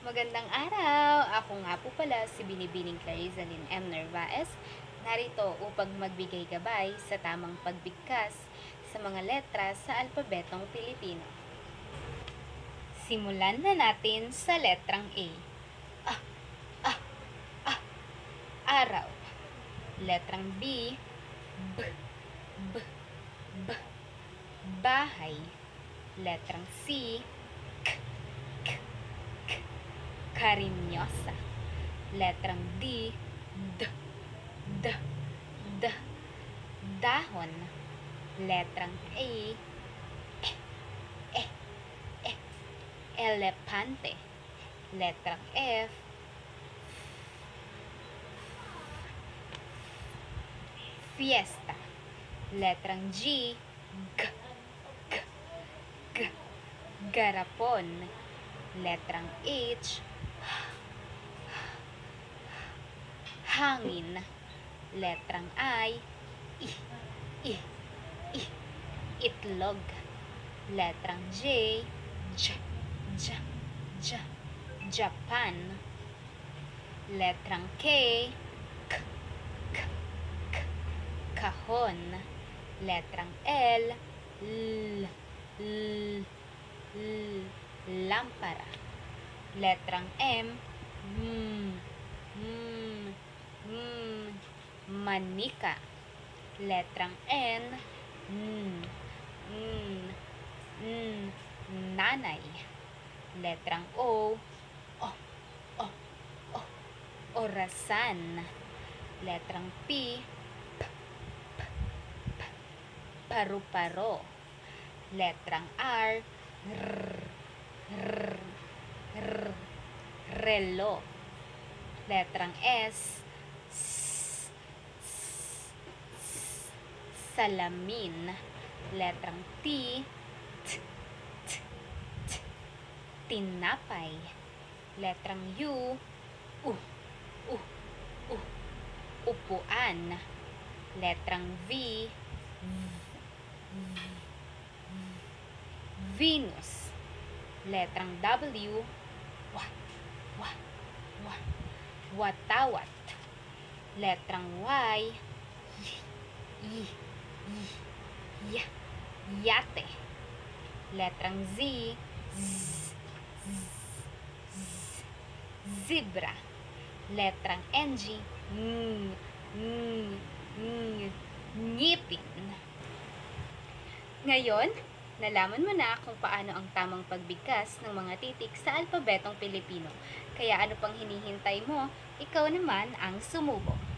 Magandang araw! Ako nga po pala si Binibining Clarizalyn M. Narvaez, narito upang magbigay gabay sa tamang pagbigkas sa mga letra sa alpabetong Pilipino. Simulan na natin sa letrang A. Ah, ah, ah, araw. Letrang B. B, B, B, bahay. Letrang C. Karinyosa. Letrang D. D, D, D, dahon. Letrang A. E, elepante. Letrang F. Fiesta. Letrang G. G, G, G, garapon. Letrang H. Hangin. Letrang I. I, itlog. Letrang J. J, J, J, Japan. Letrang K. K, K, K, kahon. Letrang L. L, L, L, lampara. Letrang M. Manika. Letrang N. Nanay. Letrang O. Orasan. Letrang P. Paru-paro. Letrang R. Relo. Letrang S. Salamin. Letrang T. Tinapay. Letrang U. Upuan. Letrang V. Venus. Letrang W. Watawat. Letrang Y. Yate. Letrang Z. Zebra. Letrang NG. Ngipin. Ngayon, nalaman mo na kung paano ang tamang pagbigkas ng mga titik sa alpabetong Pilipino. Kaya ano pang hinihintay mo? Ikaw naman ang sumubok.